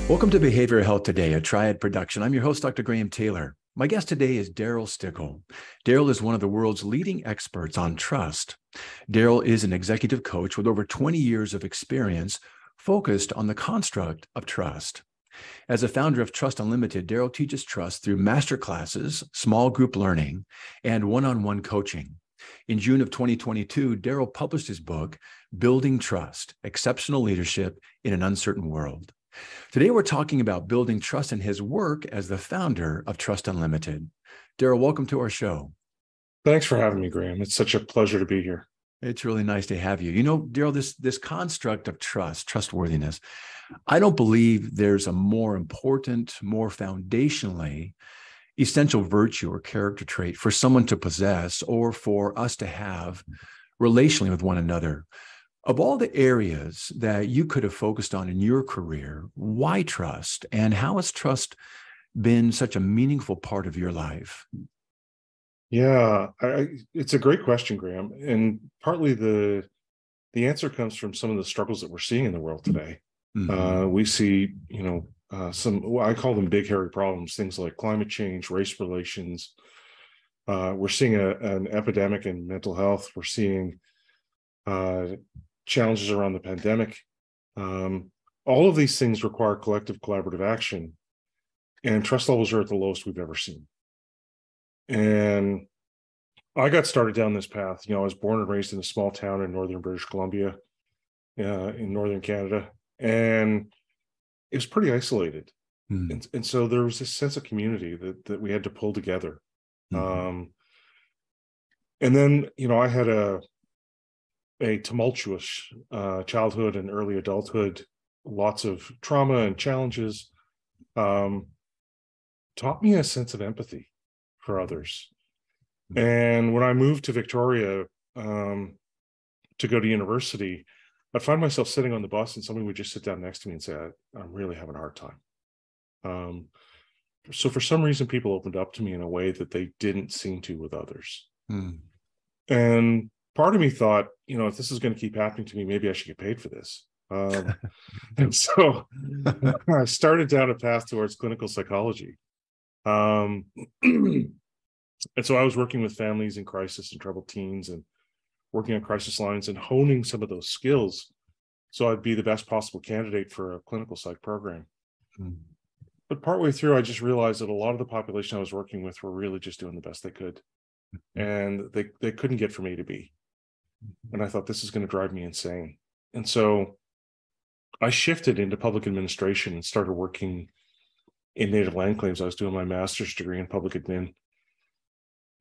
Welcome to Behavioral Health Today, a Triad production. I'm your host, Dr. Graham Taylor. My guest today is Darryl Stickel. Darryl is one of the world's leading experts on trust. Darryl is an executive coach with over 20 years of experience focused on the construct of trust. As a founder of Trust Unlimited, Darryl teaches trust through masterclasses, small group learning, and one-on-one coaching. In June of 2022, Darryl published his book, Building Trust: Exceptional Leadership in an Uncertain World. Today, we're talking about building trust in his work as the founder of Trust Unlimited. Darryl, welcome to our show. Thanks for having me, Graham. It's such a pleasure to be here. It's really nice to have you. You know, Darryl, this construct of trust, trustworthiness, I don't believe there's a more important, more foundationally essential virtue or character trait for someone to possess or for us to have relationally with one another. Of all the areas that you could have focused on in your career, why trust, and how has trust been such a meaningful part of your life? Yeah, it's a great question, Graham. And partly the answer comes from some of the struggles that we're seeing in the world today. We see, I call them big, hairy problems, things like climate change, race relations. We're seeing an epidemic in mental health. We're seeing challenges around the pandemic. All of these things require collective collaborative action, and trust levels are at the lowest we've ever seen. And I got started down this path. I was born and raised in a small town in northern British Columbia, in northern Canada, and it was pretty isolated. And so there was this sense of community that we had to pull together. And then, I had a tumultuous childhood and early adulthood, lots of trauma and challenges, taught me a sense of empathy for others. And when I moved to Victoria to go to university, I'd find myself sitting on the bus and somebody would just sit down next to me and say, I'm really having a hard time. So for some reason, people opened up to me in a way that they didn't seem to with others. And part of me thought, if this is going to keep happening to me, maybe I should get paid for this. And so I started down a path towards clinical psychology. And so I was working with families in crisis and troubled teens and working on crisis lines and honing some of those skills so I'd be the best possible candidate for a clinical psych program. But partway through, I just realized that a lot of the population I was working with were really just doing the best they could. And they couldn't get from A to B. And I thought, this is going to drive me insane. And so I shifted into public administration and started working in native land claims. I was doing my master's degree in public admin.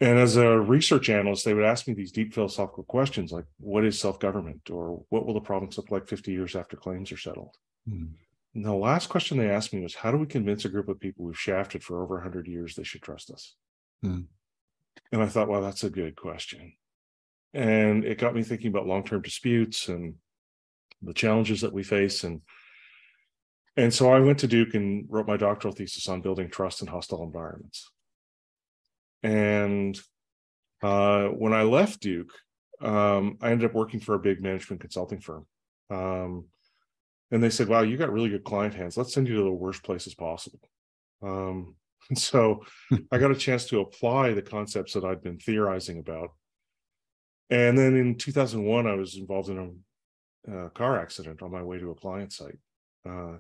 And as a research analyst, they would ask me these deep philosophical questions like, what is self-government? Or what will the province look like 50 years after claims are settled? And the last question they asked me was, how do we convince a group of people we've shafted for over 100 years they should trust us? And I thought, well, that's a good question. And it got me thinking about long-term disputes and the challenges that we face. And so I went to Duke and wrote my doctoral thesis on building trust in hostile environments. And when I left Duke, I ended up working for a big management consulting firm. And they said, wow, you got really good client hands. Let's send you to the worst places possible. And so I got a chance to apply the concepts that I'd been theorizing about. And then in 2001, I was involved in a car accident on my way to a client site.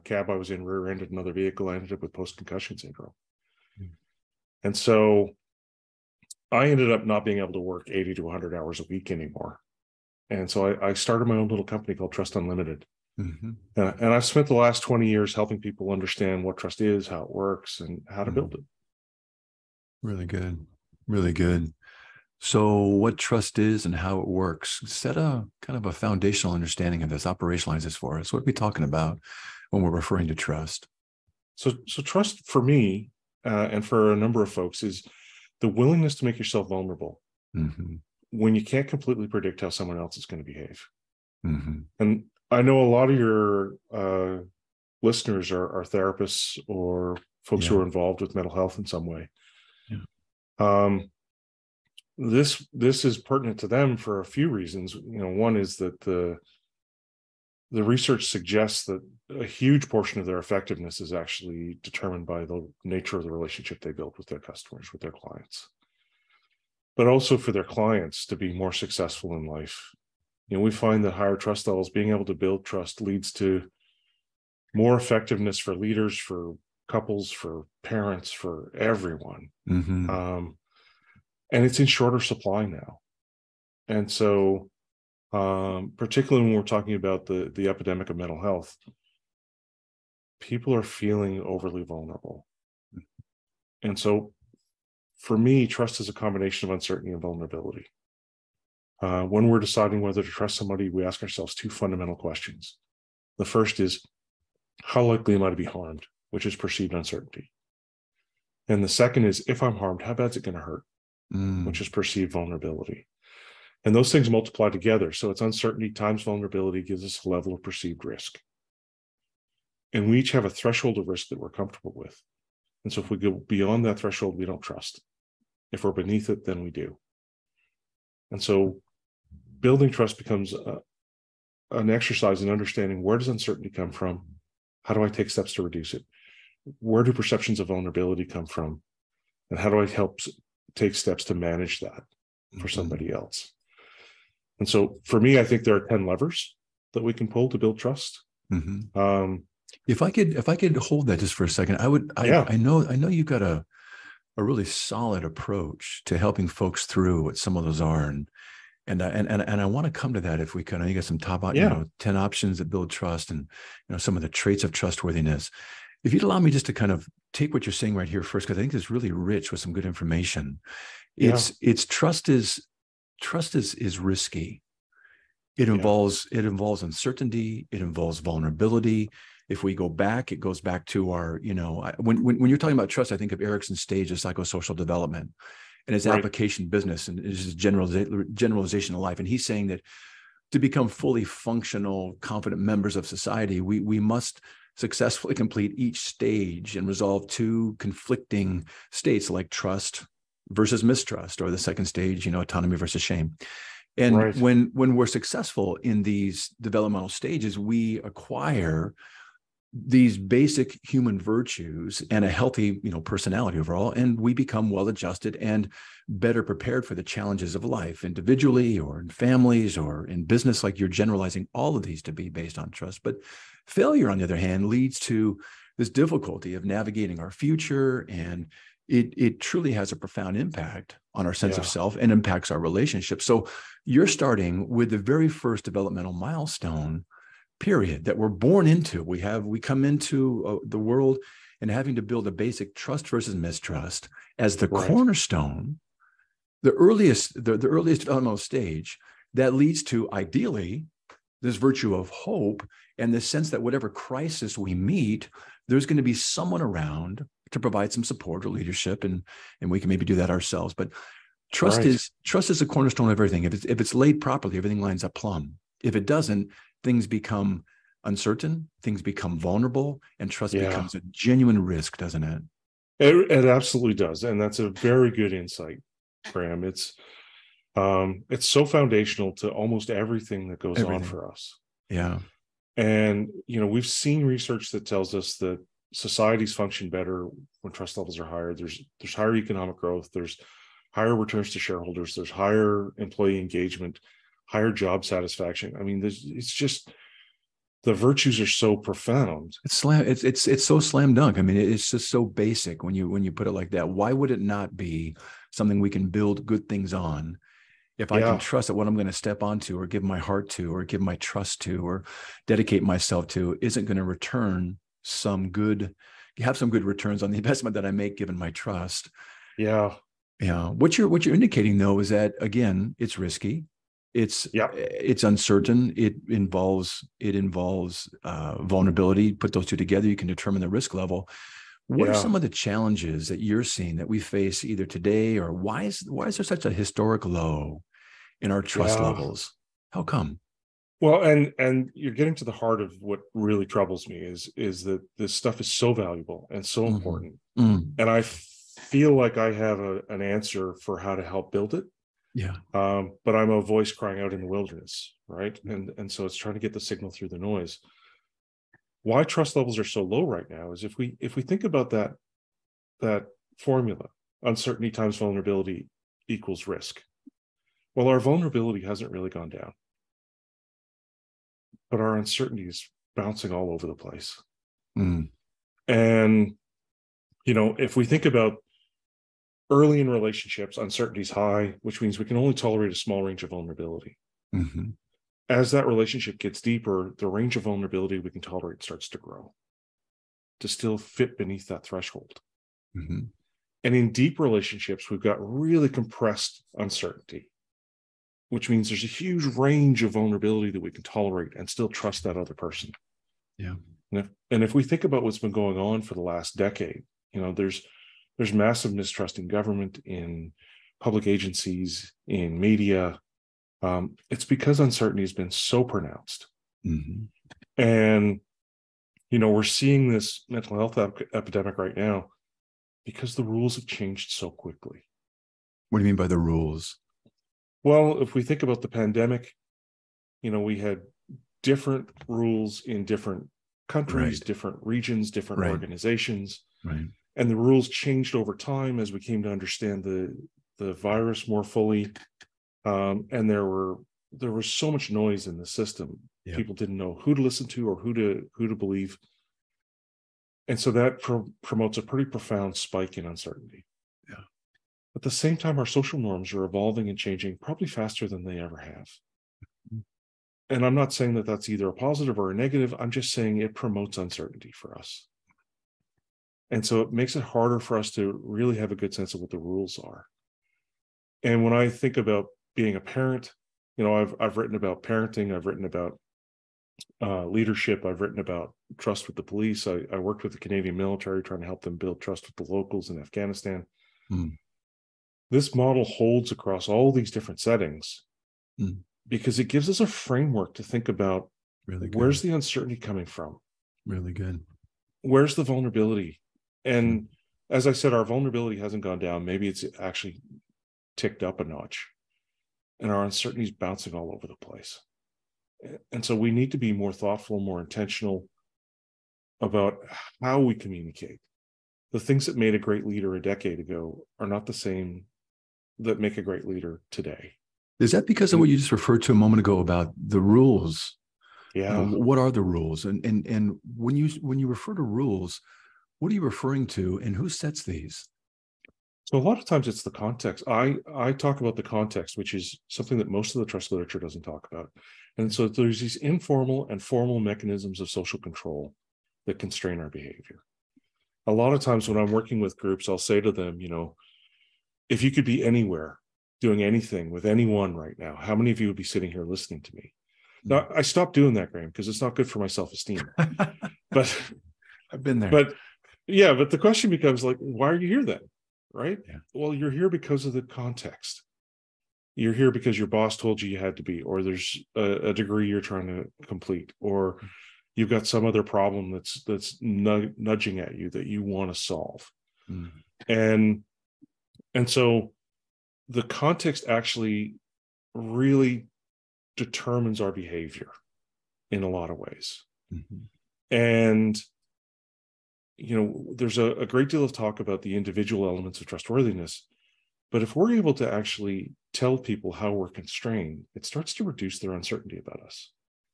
Cab I was in rear-ended another vehicle. I ended up with post-concussion syndrome. And so I ended up not being able to work 80 to 100 hours a week anymore. And so I started my own little company called Trust Unlimited. And I've spent the last 20 years helping people understand what trust is, how it works, and how to build it. Really good. Really good. So what trust is and how it works, set a kind of a foundational understanding of this, operationalize this for us. What are we talking about when we're referring to trust? So trust for me and for a number of folks is the willingness to make yourself vulnerable when you can't completely predict how someone else is going to behave. And I know a lot of your listeners are therapists or folks who are involved with mental health in some way. This is pertinent to them for a few reasons. One is that the the research suggests that a huge portion of their effectiveness is actually determined by the nature of the relationship they build with their customers, with their clients. But also for their clients to be more successful in life. We find that higher trust levels, being able to build trust, leads to more effectiveness for leaders, for couples, for parents, for everyone. Mm-hmm. And it's in shorter supply now. And so, particularly when we're talking about the epidemic of mental health, people are feeling overly vulnerable. And so, for me, trust is a combination of uncertainty and vulnerability. When we're deciding whether to trust somebody, we ask ourselves two fundamental questions. The first is, how likely am I to be harmed, which is perceived uncertainty. And the second is, if I'm harmed, how bad is it going to hurt, which is perceived vulnerability. And those things multiply together. So it's uncertainty times vulnerability gives us a level of perceived risk. And we each have a threshold of risk that we're comfortable with. And so if we go beyond that threshold, we don't trust. If we're beneath it, then we do. And so building trust becomes an exercise in understanding, where does uncertainty come from? How do I take steps to reduce it? Where do perceptions of vulnerability come from? And how do I help take steps to manage that for somebody else? And so for me, I think there are 10 levers that we can pull to build trust. Mm-hmm. If I could hold that just for a second, I know you've got a really solid approach to helping folks through what some of those are. And I want to come to that if we can. I think you got some top, 10 options that build trust, and some of the traits of trustworthiness. If you'd allow me just to kind of take what you're saying right here first, because I think it's really rich with some good information. It's trust is risky. It involves uncertainty. It involves vulnerability. If we go back, it goes back to our, when you're talking about trust, I think of Erickson's stage of psychosocial development and his application business and his generalization of life. And he's saying that to become fully functional, confident members of society, we must successfully complete each stage and resolve two conflicting states like trust versus mistrust, or the second stage, autonomy versus shame. And when we're successful in these developmental stages, we acquire these basic human virtues and a healthy, personality overall, and we become well-adjusted and better prepared for the challenges of life, individually or in families or in business. Like, you're generalizing all of these to be based on trust. But failure, on the other hand, leads to this difficulty of navigating our future, and it truly has a profound impact on our sense of self and impacts our relationships. So you're starting with the very first developmental milestone period that we're born into. We come into the world and having to build a basic trust versus mistrust as the cornerstone, the earliest developmental stage that leads to, ideally, this virtue of hope and the sense that whatever crisis we meet, there's going to be someone around to provide some support or leadership, and we can maybe do that ourselves. But trust is a cornerstone of everything. If it's laid properly, everything lines up plumb. If it doesn't, things become uncertain, things become vulnerable, and trust becomes a genuine risk, doesn't it? It absolutely does. And that's a very good insight, Graham. It's so foundational to almost everything that goes on for us. Yeah. And, we've seen research that tells us that societies function better when trust levels are higher. There's higher economic growth. There's higher returns to shareholders. There's higher employee engagement, higher job satisfaction. I mean, it's just, the virtues are so profound. It's so slam dunk. I mean, it's just so basic when you put it like that. Why would it not be something we can build good things on? If I can trust that what I'm going to step onto or give my heart to or give my trust to or dedicate myself to isn't going to have some good returns on the investment that I make given my trust. Yeah. Yeah. What you're indicating, though, is that, again, it's risky. It's uncertain. It involves vulnerability. Put those two together, you can determine the risk level. What are some of the challenges that you're seeing that we face either today, or why is there such a historic low in our trust levels? How come? Well, and you're getting to the heart of what really troubles me is that this stuff is so valuable and so important. And I feel like I have an answer for how to help build it. Yeah. But I'm a voice crying out in the wilderness, right? And so it's trying to get the signal through the noise. Why trust levels are so low right now is if we think about that formula, uncertainty times vulnerability equals risk. Well, our vulnerability hasn't really gone down, but our uncertainty is bouncing all over the place. Mm. And, if we think about early in relationships, uncertainty is high, which means we can only tolerate a small range of vulnerability. Mm-hmm. As that relationship gets deeper, the range of vulnerability we can tolerate starts to grow to still fit beneath that threshold. Mm-hmm. And in deep relationships, we've got really compressed uncertainty, which means there's a huge range of vulnerability that we can tolerate and still trust that other person. Yeah. And if we think about what's been going on for the last decade, there's massive mistrust in government, in public agencies, in media. It's because uncertainty has been so pronounced. Mm-hmm. And, we're seeing this mental health epidemic right now because the rules have changed so quickly. What do you mean by the rules? Well, if we think about the pandemic, we had different rules in different countries, Right. different regions, different Right. organizations. Right. And the rules changed over time as we came to understand the virus more fully. And there was so much noise in the system. Yeah. People didn't know who to listen to or who to believe. And so that promotes a pretty profound spike in uncertainty. Yeah. At the same time, our social norms are evolving and changing probably faster than they ever have. And I'm not saying that that's either a positive or a negative. I'm just saying it promotes uncertainty for us. And so it makes it harder for us to really have a good sense of what the rules are. And when I think about being a parent, I've written about parenting, I've written about leadership, I've written about trust with the police. I worked with the Canadian military trying to help them build trust with the locals in Afghanistan. Mm. This model holds across all these different settings because it gives us a framework to think about Really good. Where's the uncertainty coming from? Really good. Where's the vulnerability? And as I said, our vulnerability hasn't gone down. Maybe it's actually ticked up a notch. And our uncertainty is bouncing all over the place. And so we need to be more thoughtful, more intentional about how we communicate. The things that made a great leader a decade ago are not the same that make a great leader today. Is that because of what you just referred to a moment ago about the rules? Yeah. What are the rules? And when you refer to rules, what are you referring to, and who sets these? So a lot of times it's the context. I talk about the context, which is something that most of the trust literature doesn't talk about. And so there's these informal and formal mechanisms of social control that constrain our behavior. A lot of times when I'm working with groups, I'll say to them, if you could be anywhere, doing anything with anyone right now, how many of you would be sitting here listening to me? Now, I stopped doing that, Graham, because it's not good for my self-esteem. But I've been there. But the question becomes like, why are you here then? Right? Yeah. Well, you're here because of the context. You're here because your boss told you had to be, or there's a degree you're trying to complete, or you've got some other problem that's nudging at you that you want to solve. And so the context actually really determines our behavior in a lot of ways. And there's a great deal of talk about the individual elements of trustworthiness, but if we're able to actually tell people how we're constrained, it starts to reduce their uncertainty about us.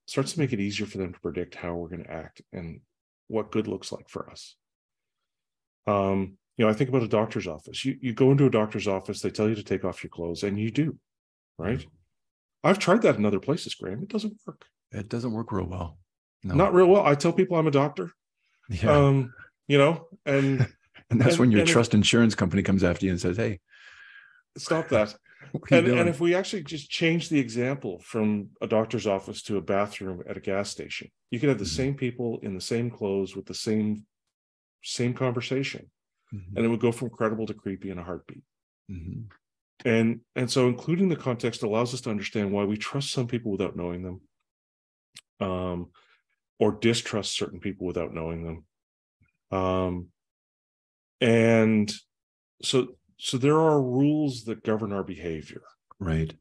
It starts to make it easier for them to predict how we're going to act and what good looks like for us. I think about a doctor's office. You go into a doctor's office, they tell you to take off your clothes, and you do, right? I've tried that in other places, Graham. It doesn't work. It doesn't work real well. No. Not real well. I tell people I'm a doctor. Yeah. And that's when your trust insurance company comes after you and says, "Hey, stop that." And if we actually just change the example from a doctor's office to a bathroom at a gas station, you could have the same people in the same clothes with the same conversation, and it would go from credible to creepy in a heartbeat. And so including the context allows us to understand why we trust some people without knowing them, or distrust certain people without knowing them. And so there are rules that govern our behavior. Right.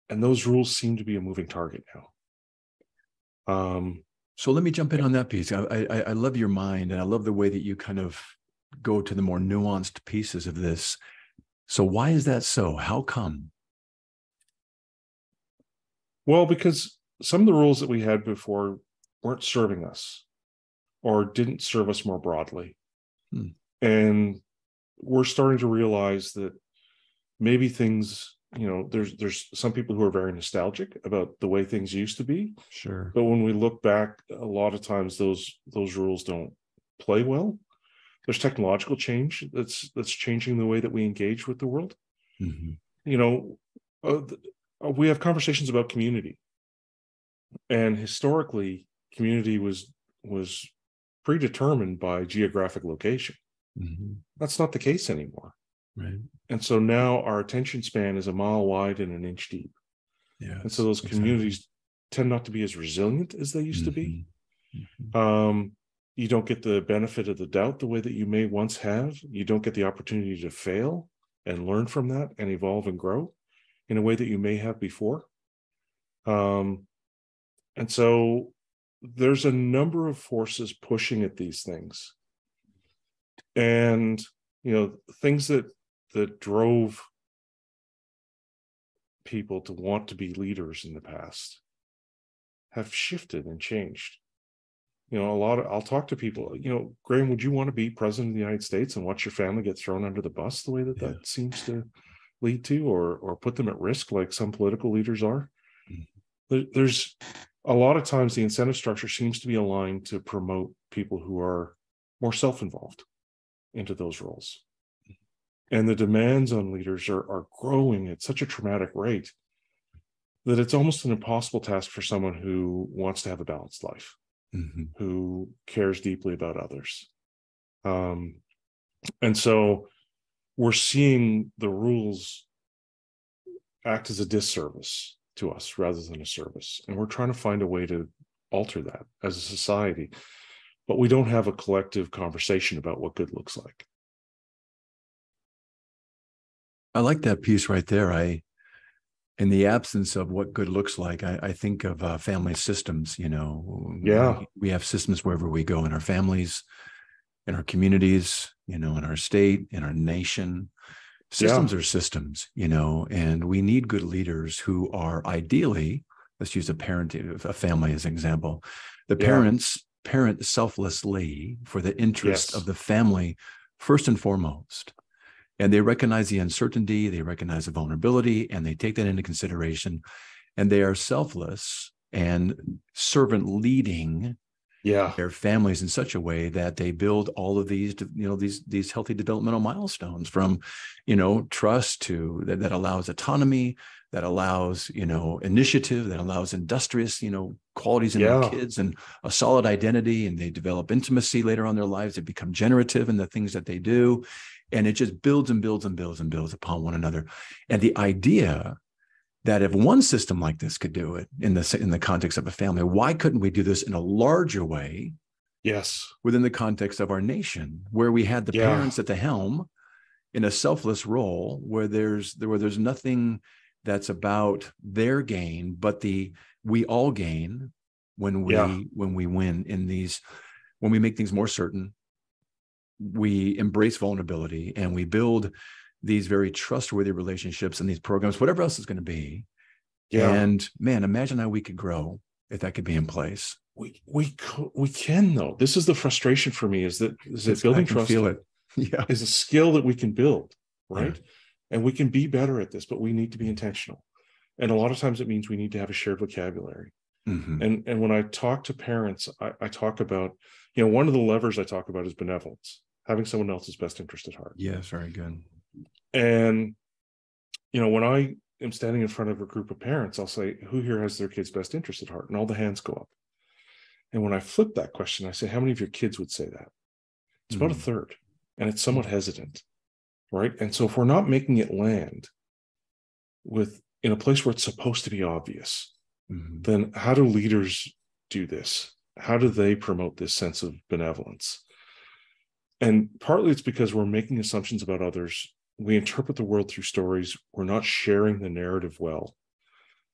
And those rules seem to be a moving target now. So let me jump in on that piece. I love your mind, and I love the way that you kind of go to the more nuanced pieces of this. So why is that so? How come? Well, because some of the rules that we had before weren't serving us or didn't serve us more broadly. And we're starting to realize that maybe things, there's some people who are very nostalgic about the way things used to be. Sure. But when we look back, a lot of times those rules don't play well. There's technological change that's changing the way that we engage with the world. We have conversations about community, and historically, community was predetermined by geographic location. That's not the case anymore. Right. And so now our attention span is a mile wide and an inch deep. Yeah. And so those communities tend not to be as resilient as they used to be. You don't get the benefit of the doubt the way that you may once have. You don't get the opportunity to fail and learn from that and evolve and grow in a way that you may have before. And so there's a number of forces pushing at these things. And, things that drove people to want to be leaders in the past have shifted and changed. I'll talk to people, Graham, would you want to be president of the United States and watch your family get thrown under the bus the way that seems to lead to, or put them at risk like some political leaders are? There's a lot of times the incentive structure seems to be aligned to promote people who are more self-involved into those roles. And the demands on leaders are growing at such a traumatic rate that it's almost an impossible task for someone who wants to have a balanced life, who cares deeply about others. And so we're seeing the rules act as a disservice to us rather than a service. And we're trying to find a way to alter that as a society. But we don't have a collective conversation about what good looks like. I like that piece right there. In the absence of what good looks like, I think of family systems. We have systems wherever we go in our families, in our communities, in our state, in our nation. Systems are systems, and we need good leaders who are ideally, let's use a family as an example. The parents parent selflessly for the interest of the family first and foremost. And they recognize the uncertainty, they recognize the vulnerability, and they take that into consideration. And they are selfless and servant leading their families in such a way that they build all of these, these healthy developmental milestones, from, trust to that allows autonomy, that allows, initiative, that allows industrious, qualities in their kids, and a solid identity. And they develop intimacy later on in their lives. They become generative in the things that they do. And it just builds and builds and builds and builds upon one another. And the idea that if one system like this could do it in the context of a family, why couldn't we do this in a larger way? Yes. Within the context of our nation, where we had the parents at the helm in a selfless role, where there's nothing that's about their gain, but we all gain when we win in these, when we make things more certain. We embrace vulnerability and we build these very trustworthy relationships and these programs, whatever else is going to be. And man, imagine how we could grow if that could be in place. We can, though. This is the frustration for me, is that building trust is a skill that we can build, right? And we can be better at this, but we need to be intentional. And a lot of times it means we need to have a shared vocabulary. And when I talk to parents, I talk about, one of the levers I talk about is benevolence, having someone else's best interest at heart. Yes, very good. And, when I am standing in front of a group of parents, I'll say, who here has their kid's best interest at heart? And all the hands go up. And when I flip that question, I say, how many of your kids would say that? It's about a third. And it's somewhat hesitant, right? And so if we're not making it land in a place where it's supposed to be obvious, then how do leaders do this? How do they promote this sense of benevolence? And partly it's because we're making assumptions about others we interpret the world through stories. We're not sharing the narrative well.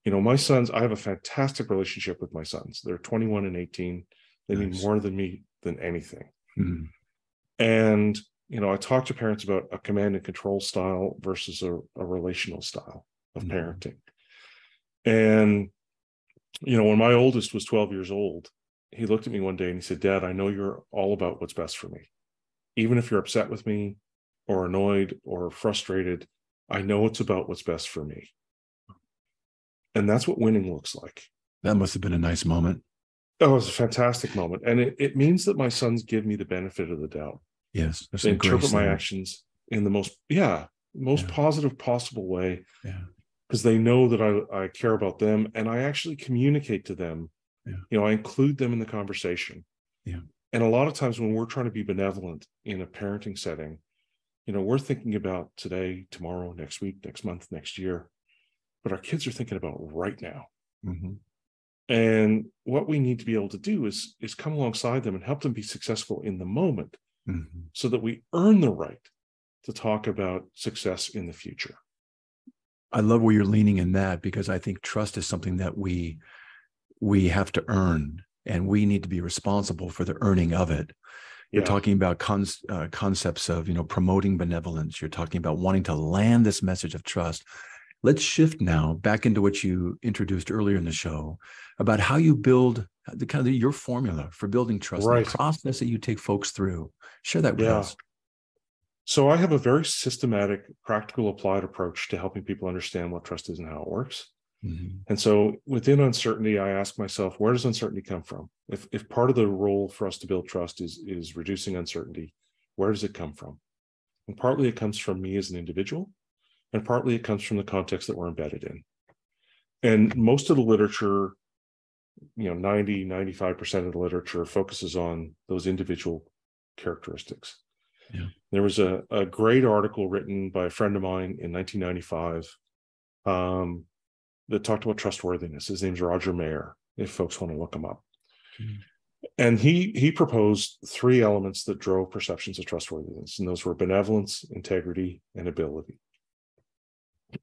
My sons, I have a fantastic relationship with my sons. They're 21 and 18. They mean more than me than anything. Mm-hmm. And, I talk to parents about a command and control style versus a relational style of parenting. And, when my oldest was 12 years old, he looked at me one day and he said, "Dad, I know you're all about what's best for me. Even if you're upset with me or annoyed or frustrated, I know it's about what's best for me." And that's what winning looks like. That must have been a nice moment. Oh, it was a fantastic moment. And it means that my sons give me the benefit of the doubt. Yes. They interpret my actions in the most positive possible way. Yeah. Because they know that I care about them, and I actually communicate to them. Yeah. I include them in the conversation. Yeah. And a lot of times when we're trying to be benevolent in a parenting setting, we're thinking about today, tomorrow, next week, next month, next year. But our kids are thinking about right now. Mm-hmm. And what we need to be able to do is come alongside them and help them be successful in the moment, so that we earn the right to talk about success in the future. I love where you're leaning in that, because I think trust is something that we have to earn, and we need to be responsible for the earning of it. You're talking about concepts of, promoting benevolence. You're talking about wanting to land this message of trust. Let's shift now back into what you introduced earlier in the show about how you build your formula for building trust, right, the process that you take folks through. Share that with us. So I have a very systematic, practical, applied approach to helping people understand what trust is and how it works. Mm-hmm. And so within uncertainty, I ask myself, where does uncertainty come from? If part of the role for us to build trust is reducing uncertainty, where does it come from? And partly it comes from me as an individual, and partly it comes from the context that we're embedded in. And most of the literature, 95% of the literature focuses on those individual characteristics. Yeah. There was a great article written by a friend of mine in 1995 that talked about trustworthiness. His name's Roger Mayer, if folks want to look him up. Mm-hmm. And he proposed 3 elements that drove perceptions of trustworthiness, and those were benevolence, integrity, and ability.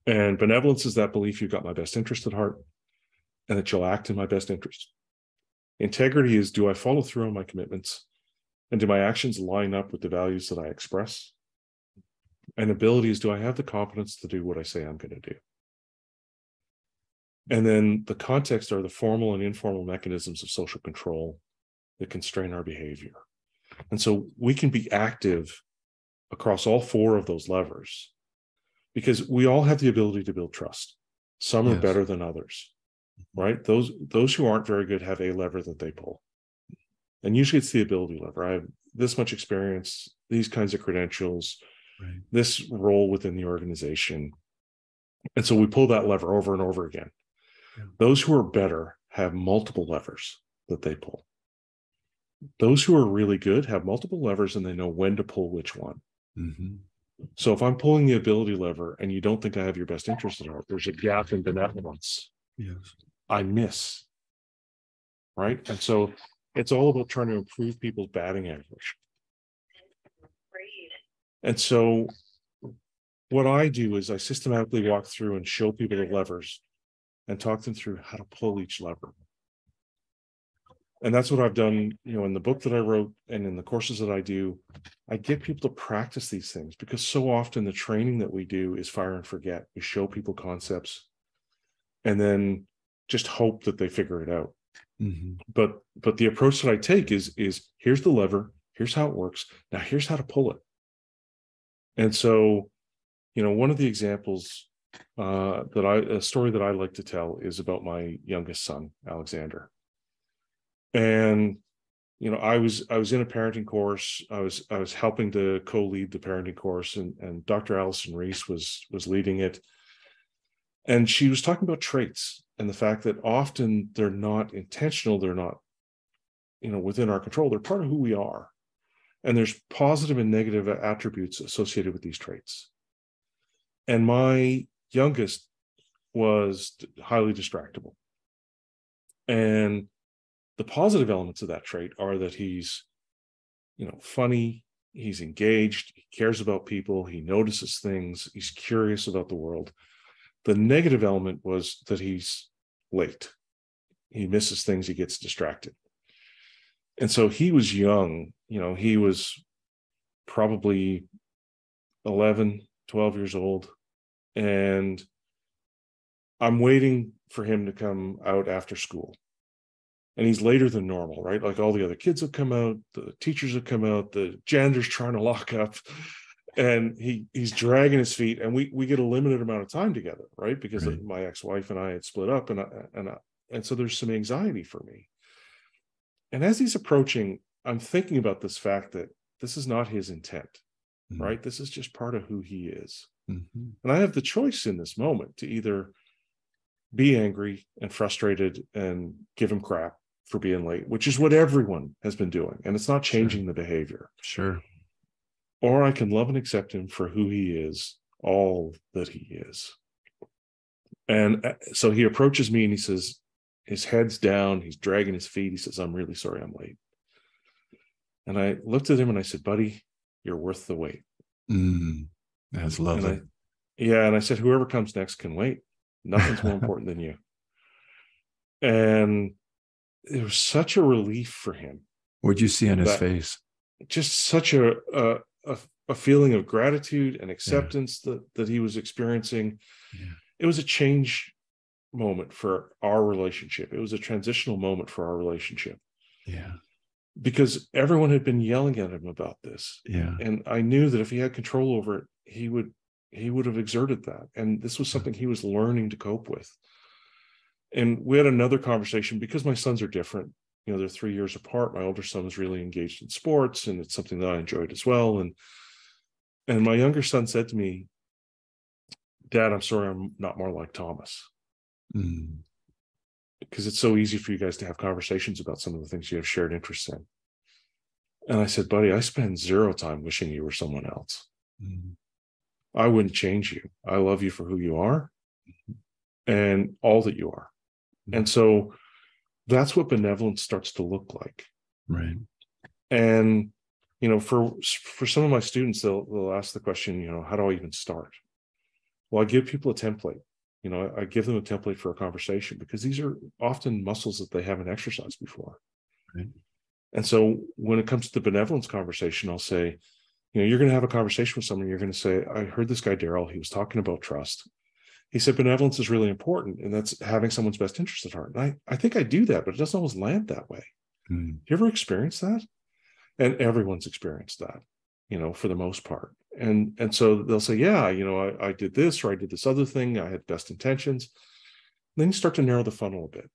And benevolence is that belief you've got my best interest at heart and that you'll act in my best interest. Integrity is, do I follow through on my commitments? And do my actions line up with the values that I express? And ability is, do I have the competence to do what I say I'm going to do? And then the context are the formal and informal mechanisms of social control that constrain our behavior. And so we can be active across all 4 of those levers, because we all have the ability to build trust. Some are better than others, right? Those who aren't very good have a lever that they pull. And usually it's the ability lever. I have this much experience, these kinds of credentials, right, this role within the organization. And so we pull that lever over and over again. Yeah. Those who are better have multiple levers that they pull. Those who are really good have multiple levers, and they know when to pull which one. Mm-hmm. So if I'm pulling the ability lever and you don't think I have your best interest at heart, there's a gap in benevolence. Yes. I miss. Right? And so it's all about trying to improve people's batting average. And so what I do is I systematically walk through and show people the levers and talk them through how to pull each lever. And that's what I've done, in the book that I wrote and in the courses that I do. I get people to practice these things, because so often the training that we do is fire and forget. We show people concepts and then just hope that they figure it out. Mm-hmm. But the approach that I take is here's the lever, here's how it works. Now here's how to pull it. And so, one of the examples a story that I like to tell is about my youngest son, Alexander. And I was in a parenting course. I was helping to co-lead the parenting course, and Dr. Allison Reese was leading it. And she was talking about traits and the fact that often they're not intentional, they're not, within our control. They're part of who we are. And there's positive and negative attributes associated with these traits. And my youngest was highly distractible. And the positive elements of that trait are that he's, funny, he's engaged, he cares about people, he notices things, he's curious about the world. The negative element was that he's late. He misses things, he gets distracted. And so he was young, he was probably 11, 12 years old. And I'm waiting for him to come out after school. And he's later than normal, right? Like all the other kids have come out, the teachers have come out, the janitor's trying to lock up, and he's dragging his feet. And we get a limited amount of time together, right? Because Right. my ex-wife and I had split up, and so there's some anxiety for me. And as he's approaching, I'm thinking about this fact that this is not his intent, right? This is just part of who he is. And I have the choice in this moment to either be angry and frustrated and give him crap for being late, which is what everyone has been doing. And it's not changing the behavior. Sure. Or I can love and accept him for who he is, all that he is. And so he approaches me and he says, his head's down, he's dragging his feet. He says, "I'm really sorry I'm late." And I looked at him and I said, "Buddy, you're worth the wait." That's lovely. And I said, "Whoever comes next can wait. Nothing's more important than you." And it was such a relief for him. What'd you see on his face? Just such a feeling of gratitude and acceptance that he was experiencing. Yeah. It was a change moment for our relationship. It was a transitional moment for our relationship. Yeah. Because everyone had been yelling at him about this. Yeah. And I knew that if he had control over it, he would have exerted that. And this was something he was learning to cope with. And we had another conversation because my sons are different. They're 3 years apart. My older son was really engaged in sports, and it's something that I enjoyed as well. And my younger son said to me, "Dad, I'm sorry I'm not more like Thomas." Because it's so easy for you guys to have conversations about some of the things you have shared interests in. And I said, "Buddy, I spend zero time wishing you were someone else. I wouldn't change you. I love you for who you are and all that you are." And so that's what benevolence starts to look like. Right. And, for some of my students, they'll ask the question, how do I even start? Well, I give people a template. I give them a template for a conversation because these are often muscles that they haven't exercised before. Right. And so when it comes to the benevolence conversation, I'll say, you're going to have a conversation with someone. You're going to say, "I heard this guy, Darryl, he was talking about trust. He said, benevolence is really important, and that's having someone's best interest at heart." And I think I do that, but it doesn't always land that way. You ever experience that? And everyone's experienced that, for the most part. And so they'll say, "Yeah, I did this, or I did this other thing. I had best intentions." And then you start to narrow the funnel a bit.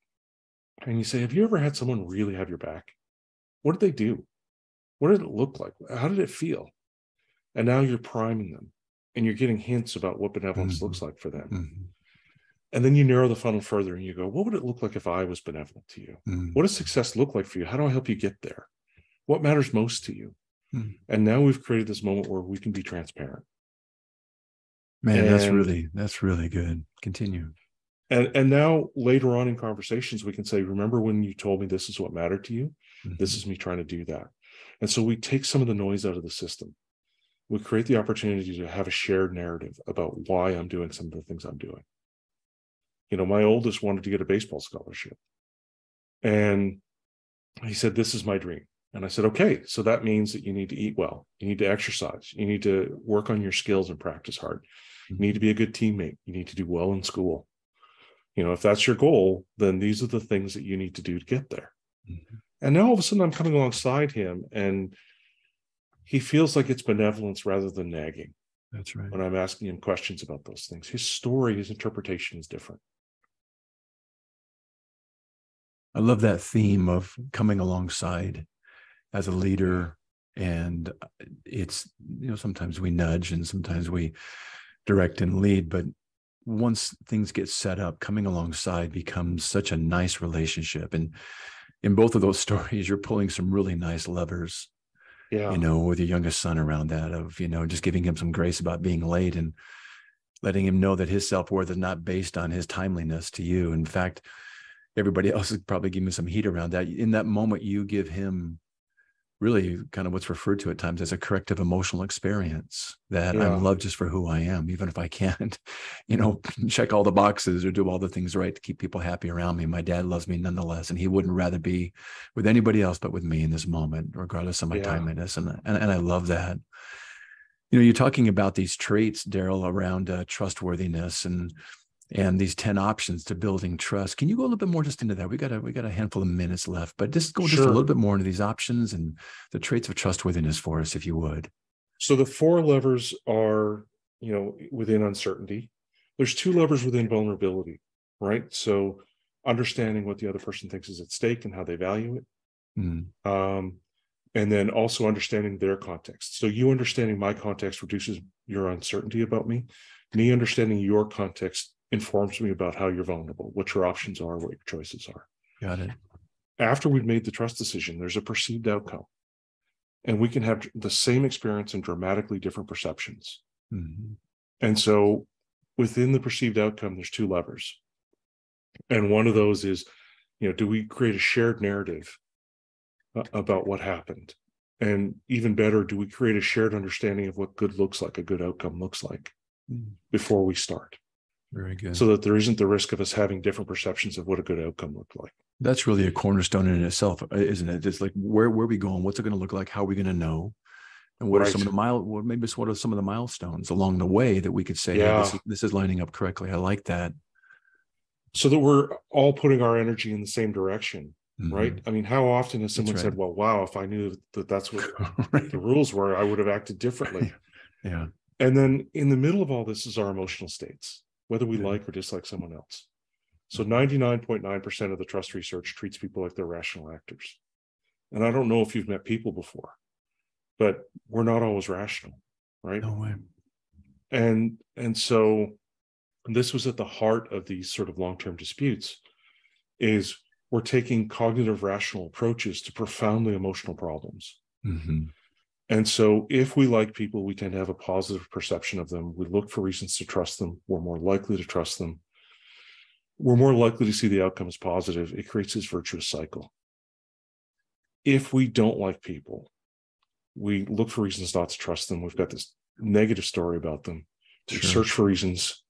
And you say, "Have you ever had someone really have your back? What did they do? What did it look like? How did it feel?" And now you're priming them, and you're getting hints about what benevolence looks like for them. And then you narrow the funnel further and you go, "What would it look like if I was benevolent to you? What does success look like for you? How do I help you get there? What matters most to you?" And now we've created this moment where we can be transparent. Man, that's really good. Continue. And now later on in conversations, we can say, "Remember when you told me this is what mattered to you? This is me trying to do that." And so we take some of the noise out of the system. We create the opportunity to have a shared narrative about why I'm doing some of the things I'm doing. My oldest wanted to get a baseball scholarship. And he said, "This is my dream." And I said, "Okay, so that means that you need to eat well. You need to exercise. You need to work on your skills and practice hard. You need to be a good teammate. You need to do well in school. If that's your goal, then these are the things that you need to do to get there." And now all of a sudden I'm coming alongside him, and he feels like it's benevolence rather than nagging. That's right. When I'm asking him questions about those things, his story, his interpretation is different. I love that theme of coming alongside as a leader. And it's, sometimes we nudge and sometimes we direct and lead, but once things get set up, coming alongside becomes such a nice relationship. And in both of those stories, you're pulling some really nice levers, with your youngest son around that of, just giving him some grace about being late and letting him know that his self-worth is not based on his timeliness to you. In fact, everybody else is probably giving him some heat around that. In that moment, you give him really kind of what's referred to at times as a corrective emotional experience, that I'm Yeah, loved just for who I am, even if I can't, you know, check all the boxes or do all the things right to keep people happy around me. My dad loves me nonetheless, and he wouldn't rather be with anybody else but with me in this moment, regardless of my yeah. timeliness. And I love that. You know, you're talking about these traits, Darryl, around trustworthiness and these 10 options to building trust. Can you go a little bit more just into that? We got a handful of minutes left, but just go just a little Sure. bit more into these options and the traits of trustworthiness for us, if you would. So the four levers are, within uncertainty. There's two levers within vulnerability, right? So understanding what the other person thinks is at stake and how they value it. Mm, Um, and then also understanding their context. So you understanding my context reduces your uncertainty about me. Me understanding your context informs me about how you're vulnerable, what your options are, what your choices are. got it. After we've made the trust decision, there's a perceived outcome. And we can have the same experience and dramatically different perceptions. Mm-hmm. And so within the perceived outcome, there's two levers. And one of those is, do we create a shared narrative about what happened? And even better, do we create a shared understanding of what good looks like, a good outcome looks like before we start? Very good. So that there isn't the risk of us having different perceptions of what a good outcome looked like. That's really a cornerstone in itself, isn't it? It's like, where are we going? What's it going to look like? How are we going to know? And what are some Right. of what are some of the milestones along the way that we could say, hey, Yeah. this is lining up correctly. I like that. So that we're all putting our energy in the same direction, right? Mm-hmm. I mean, how often has That's someone right. said, well, wow, if I knew that that's what Right. the rules were, I would have acted differently. Yeah. And then in the middle of all this is our emotional states, whether we Yeah. like or dislike someone else. So 99.9% of the trust research treats people like they're rational actors. And I don't know if you've met people before, but we're not always rational, right? No way. And so this was at the heart of these sort of long-term disputes, is we're taking cognitive rational approaches to profoundly emotional problems. Mm-hmm. And so if we like people, we tend to have a positive perception of them. We look for reasons to trust them. We're more likely to trust them. We're more likely to see the outcome as positive. It creates this virtuous cycle. If we don't like people, we look for reasons not to trust them. We've got this negative story about them. We Sure. search for reasons.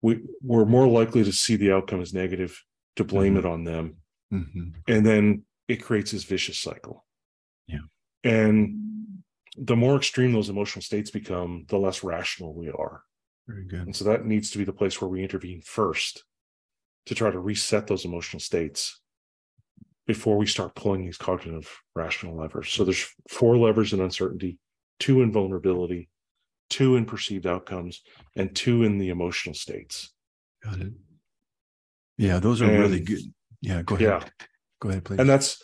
We're more likely to see the outcome as negative, to blame Mm-hmm. it on them. Mm-hmm. And then it creates this vicious cycle. Yeah. And the more extreme those emotional states become, the less rational we are. Very good. And so that needs to be the place where we intervene first to try to reset those emotional states before we start pulling these cognitive rational levers. So there's four levers in uncertainty, two in vulnerability, two in perceived outcomes, and two in the emotional states. Got it. Yeah, those are really And good. Yeah, go ahead. yeah, Go ahead, please. and that's,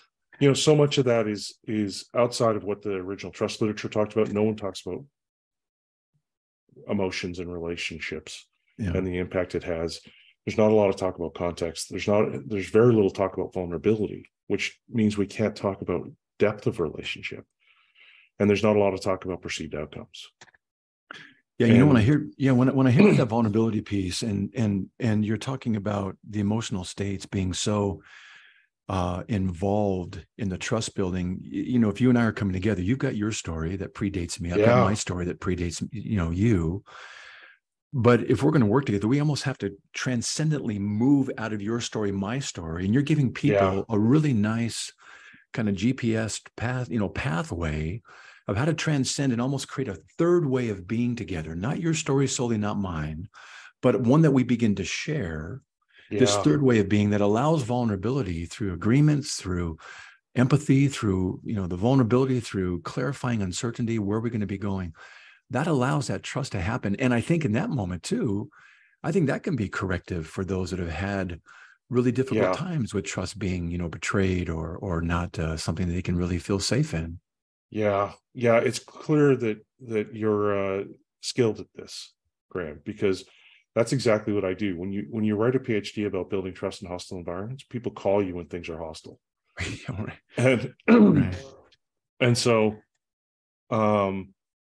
so much of that is outside of what the original trust literature talked about. No one talks about emotions and relationships and the impact it has. There's not a lot of talk about context. There's very little talk about vulnerability, which means we can't talk about depth of relationship. And there's not a lot of talk about perceived outcomes. Yeah, when I And hear when I hear about that vulnerability piece and you're talking about the emotional states being so involved in the trust building, if you and I are coming together, you've got your story that predates me. I've got my story that predates, you. But if we're going to work together, we almost have to transcendently move out of your story, my story, and you're giving people a really nice kind of GPS path, pathway of how to transcend and almost create a third way of being together. Not your story solely, not mine, but one that we begin to share. This third way of being that allows vulnerability through agreements, through empathy, through, the vulnerability, through clarifying uncertainty, where we're going to be going. That allows that trust to happen. And I think in that moment too, I think that can be corrective for those that have had really difficult times with trust being, betrayed or not something that they can really feel safe in. Yeah. It's clear that you're skilled at this, Graham, because that's exactly what I do. When you write a PhD about building trust in hostile environments, people call you when things are hostile. And Right. and so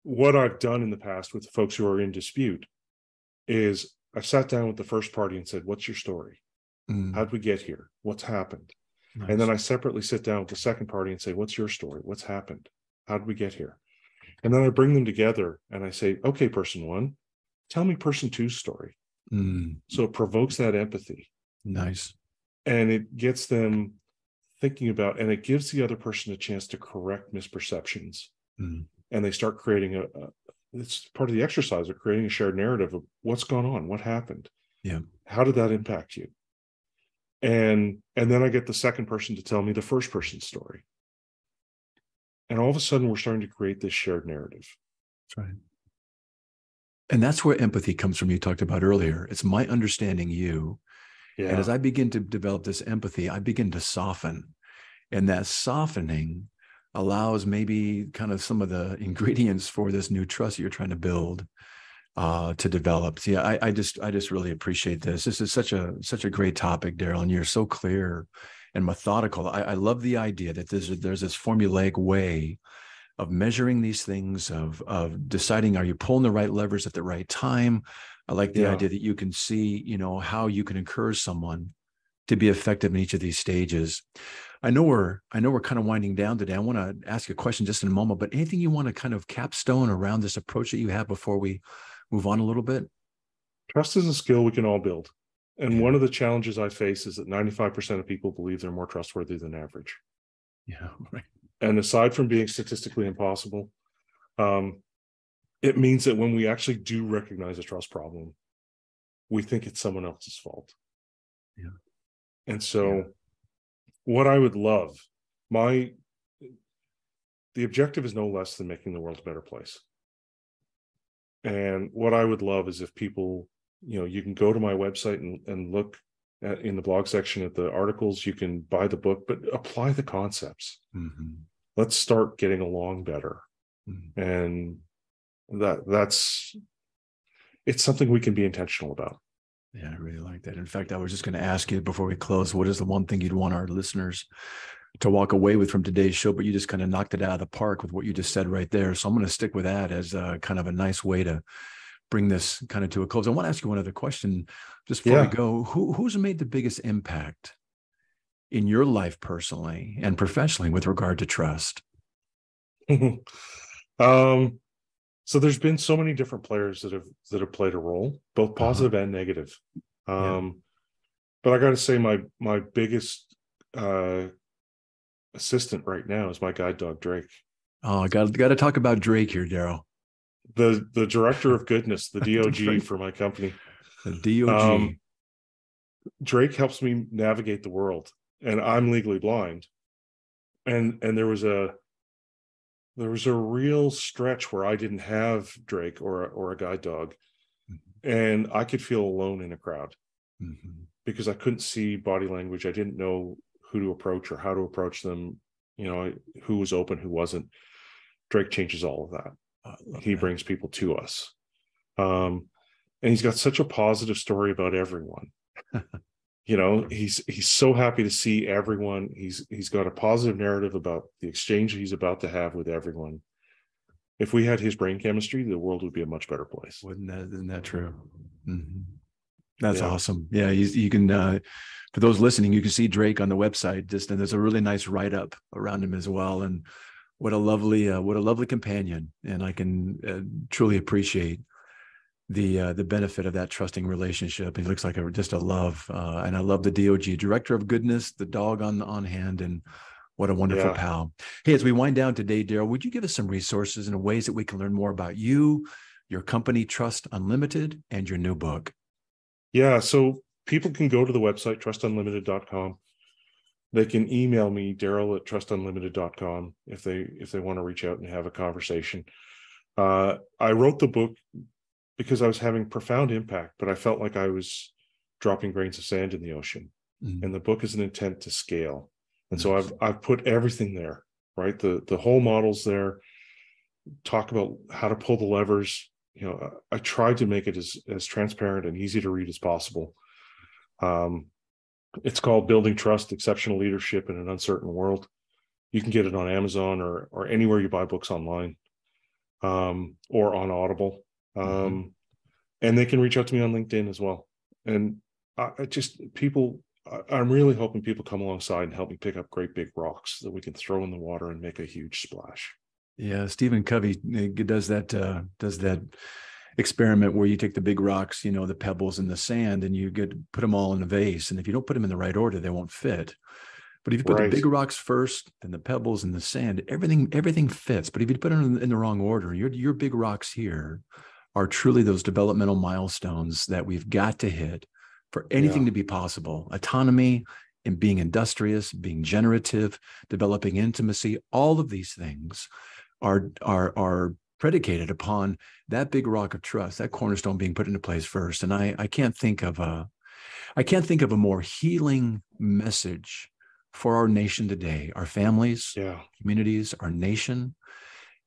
what I've done in the past with folks who are in dispute is I sat down with the first party and said, what's your story? How'd we get here? What's happened? And then Nice. I separately sit down with the second party and say, what's your story? What's happened? How did we get here? And then I bring them together and I say, okay, person one, tell me person two's story. So it provokes that empathy. Nice. And it gets them thinking about, and it gives the other person a chance to correct misperceptions. And they start creating it's part of the exercise of creating a shared narrative of what's gone on, what happened, Yeah. how did that impact you? And then I get the second person to tell me the first person's story. And all of a sudden, we're starting to create this shared narrative. That's right. And that's where empathy comes from. You talked about earlier. It's my understanding you. And as Yeah. I begin to develop this empathy, I begin to soften. And that softening allows maybe kind of some of the ingredients for this new trust you're trying to build to develop. See, I just really appreciate this. This is such a great topic, Darryl, and you're so clear and methodical. I love the idea that there's this formulaic way of measuring these things, of deciding, are you pulling the right levers at the right time? I like the Yeah. idea that you can see, how you can encourage someone to be effective in each of these stages. I know we're kind of winding down today. I want to ask you a question just in a moment, but anything you want to kind of capstone around this approach that you have before we move on a little bit? Trust is a skill we can all build. And Yeah. one of the challenges I face is that 95% of people believe they're more trustworthy than average. Yeah. Right. And aside from being statistically impossible, it means that when we actually do recognize a trust problem, we think it's someone else's fault. Yeah. And so Yeah. what I would love, the objective is no less than making the world a better place. And what I would love is if people, you can go to my website and look in the blog section at the articles, you can buy the book, but apply the concepts. Let's start getting along better. And it's something we can be intentional about. Yeah, I really like that. In fact, I was just going to ask you before we close, what is the one thing you'd want our listeners to walk away with from today's show? But you just kind of knocked it out of the park with what you just said right there. So I'm going to stick with that as kind of a nice way to bring this kind of to a close. I want to ask you one other question just before we go. Who's made the biggest impact in your life personally and professionally with regard to trust? So there's been so many different players that have played a role, both positive and negative. But I got to say, my biggest assistant right now is my guide dog, Drake. Oh, got to talk about Drake here, Darryl. The director of goodness, the DOG for my company. The DOG. Drake helps me navigate the world, and I'm legally blind. And there was a real stretch where I didn't have Drake or a guide dog, and I could feel alone in a crowd because I couldn't see body language. I didn't know who to approach or how to approach them. Who was open, who wasn't. Drake changes all of that. He brings people to us. And he's got such a positive story about everyone. He's so happy to see everyone. He's got a positive narrative about the exchange he's about to have with everyone. If we had his brain chemistry, the world would be a much better place. Isn't that true? That's awesome. Yeah, you can. For those listening, you can see Drake on the website. And there's a really nice write up around him as well. And what a lovely companion. And I can truly appreciate the benefit of that trusting relationship. He looks like just a love, and I love the DOG, director of goodness, the dog on hand, and what a wonderful pal. Hey, as we wind down today, Darryl, would you give us some resources and ways that we can learn more about you, your company, Trust Unlimited, and your new book? Yeah, so people can go to the website, trustunlimited.com. They can email me, Darryl@trustunlimited.com, if they want to reach out and have a conversation. I wrote the book because I was having profound impact, but I felt like I was dropping grains of sand in the ocean. And the book is an intent to scale. And so I've put everything there, right? The whole model's there. Talk about how to pull the levers. I tried to make it as transparent and easy to read as possible. It's called Building Trust, Exceptional Leadership in an Uncertain World. You can get it on Amazon or anywhere you buy books online, or on Audible. And they can reach out to me on LinkedIn as well. And people I'm really hoping people come alongside and help me pick up great big rocks that we can throw in the water and make a huge splash. Yeah, Stephen Covey does that experiment where you take the big rocks, the pebbles and the sand, and you put them all in a vase. And if you don't put them in the right order, they won't fit. But if you put the big rocks first, then the pebbles and the sand, everything fits. But if you put them in the wrong order, your big rocks here are truly those developmental milestones that we've got to hit for anything to be possible. Autonomy and being industrious, being generative, developing intimacy, all of these things are predicated upon that big rock of trust, that cornerstone being put into place first. And I can't think of a more healing message for our nation today, our families, communities, our nation.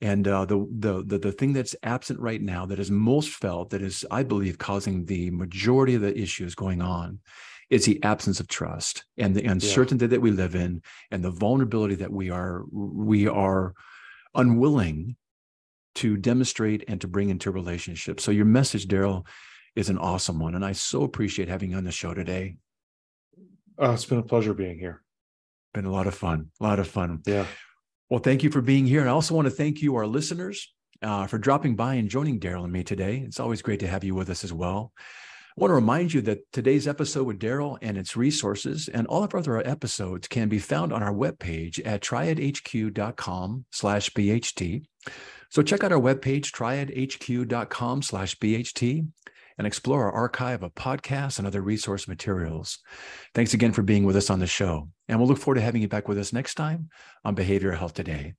And the thing that's absent right now, that is most felt, that is, I believe, causing the majority of the issues going on, is the absence of trust and the uncertainty that we live in, and the vulnerability that we are unwilling to demonstrate and to bring into relationships. So your message, Darryl, is an awesome one, and I so appreciate having you on the show today. It's been a pleasure being here. Been a lot of fun. Yeah. Well, thank you for being here. And I also want to thank you, our listeners, for dropping by and joining Darryl and me today. It's always great to have you with us as well. I want to remind you that today's episode with Darryl and its resources and all of our other episodes can be found on our webpage at triadhq.com/BHT. So check out our webpage, triadhq.com/BHT, and explore our archive of podcasts and other resource materials. Thanks again for being with us on the show. And we'll look forward to having you back with us next time on Behavioral Health Today.